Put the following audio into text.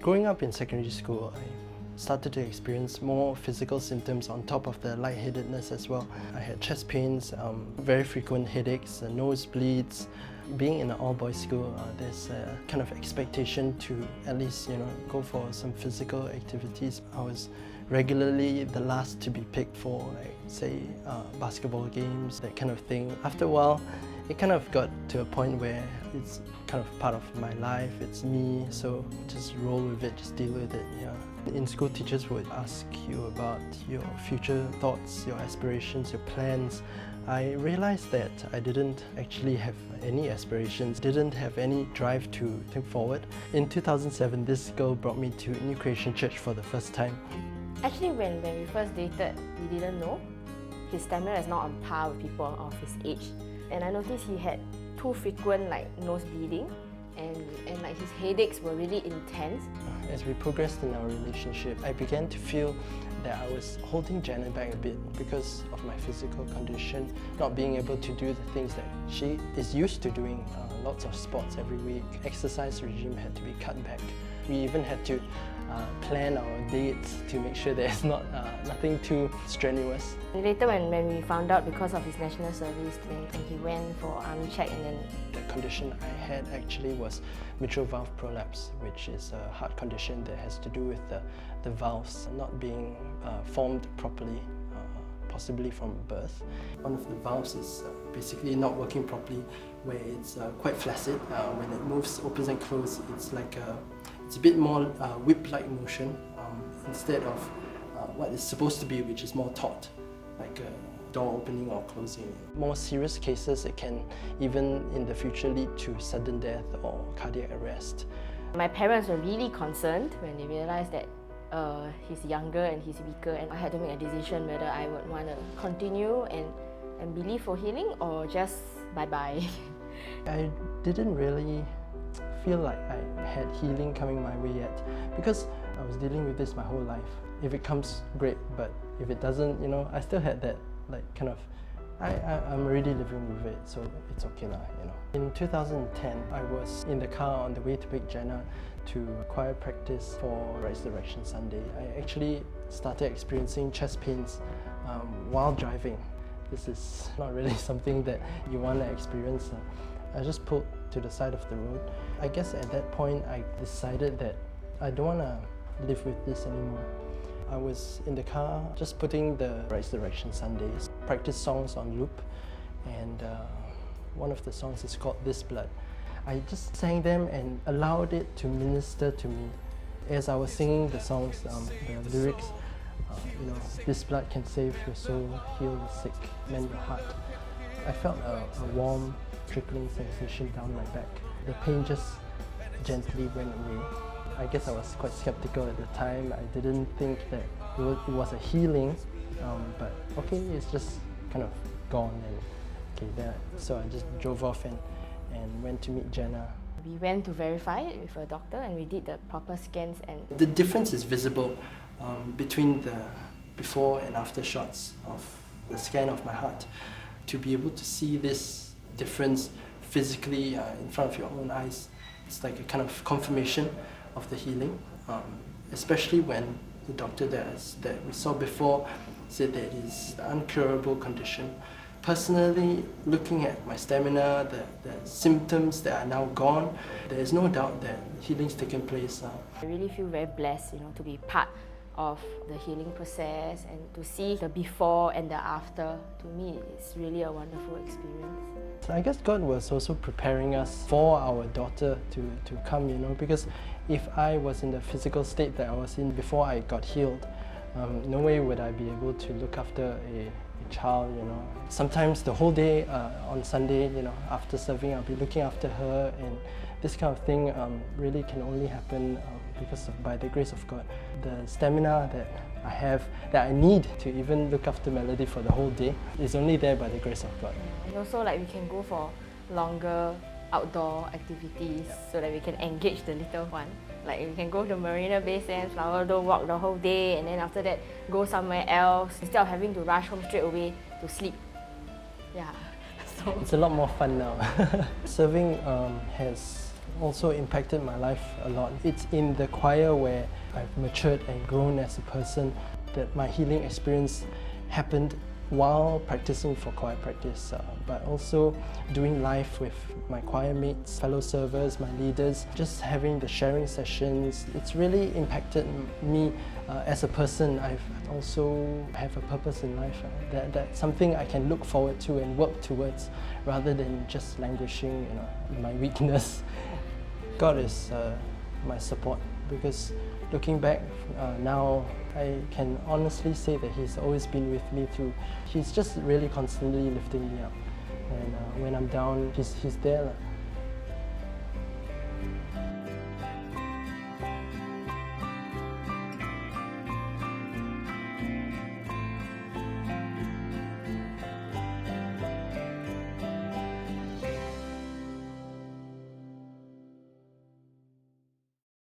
Growing up in secondary school, I started to experience more physical symptoms on top of the lightheadedness as well. I had chest pains, very frequent headaches, nosebleeds. Being in an all-boys school, there's a kind of expectation to at least, go for some physical activities. I was regularly the last to be picked for, like, say, basketball games, that kind of thing. After a while, it kind of got to a point where it's kind of part of my life, it's me, so just roll with it, just deal with it, yeah. In school, teachers would ask you about your future thoughts, your aspirations, your plans. I realized that I didn't actually have any aspirations, didn't have any drive to think forward. In 2007, this girl brought me to New Creation Church for the first time. Actually, when we first dated, we didn't know. His stamina is not on par with people of his age. And I noticed he had too frequent nose bleeding and his headaches were really intense. As we progressed in our relationship, I began to feel that I was holding Janet back a bit because of my physical condition, not being able to do the things that she is used to doing, lots of sports every week. Exercise regime had to be cut back. We even had to plan our dates to make sure there's nothing too strenuous. Later when we found out because of his national service, when he went for army check and then... The condition I had actually was mitral valve prolapse, which is a heart condition that has to do with the valves not being formed properly, possibly from birth. One of the valves is basically not working properly, where it's quite flaccid. When it moves, opens and closes, it's a bit more whip-like motion instead of what it's supposed to be, which is more taut, like a door opening or closing. More serious cases, it can even in the future lead to sudden death or cardiac arrest. My parents were really concerned when they realized that he's younger and he's weaker, and I had to make a decision whether I would want to continue and believe for healing or just bye-bye. I didn't really feel like I had healing coming my way yet because I was dealing with this my whole life. If it comes, great, but if it doesn't, I still had that I'm already living with it, so it's okay lah, In 2010, I was in the car on the way to pick Jenna to choir practice for Resurrection Sunday. I actually started experiencing chest pains while driving. This is not really something that you want to experience. I just pulled to the side of the road. I guess at that point I decided that I don't want to live with this anymore. I was in the car just putting the Resurrection Sundays practice songs on loop, and one of the songs is called This Blood. I just sang them and allowed it to minister to me. As I was singing the songs, the lyrics, this blood can save your soul, heal the sick, mend your heart. I felt a warm, trickling sensation down my back. The pain just gently went away. I guess I was quite skeptical at the time. I didn't think that it was a healing, but okay, it's just kind of gone. So I just drove off and went to meet Jenna. We went to verify it with a doctor and we did the proper scans. And the difference is visible between the before and after shots of the scan of my heart. To be able to see this difference physically in front of your own eyes, it's like a kind of confirmation of the healing, especially when the doctor that we saw before said that it's an uncurable condition. Personally, looking at my stamina, the symptoms that are now gone, there is no doubt that healing's taken place now. I really feel very blessed, to be part of the healing process and to see the before and the after. To me, it's really a wonderful experience. So I guess God was also preparing us for our daughter to come, because if I was in the physical state that I was in before I got healed, no way would I be able to look after a child, Sometimes the whole day on Sunday, after serving, I'll be looking after her, and this kind of thing really can only happen by the grace of God. The stamina that I have, that I need to even look after Melody for the whole day, is only there by the grace of God. And also we can go for longer outdoor activities so that we can engage the little one. We can go to Marina Bay Sands, Flower Dome, walk the whole day, and then after that go somewhere else instead of having to rush home straight away to sleep. Yeah. So it's a lot more fun now. Serving has also impacted my life a lot. It's in the choir where I've matured and grown as a person that my healing experience happened while practicing for choir practice, but also doing life with my choir mates, fellow servers, my leaders, just having the sharing sessions. It's really impacted me as a person. I've also have a purpose in life. That's something I can look forward to and work towards rather than just languishing in my weakness. God is my support, because looking back now, I can honestly say that He's always been with me through. He's just really constantly lifting me up, and when I'm down, He's there.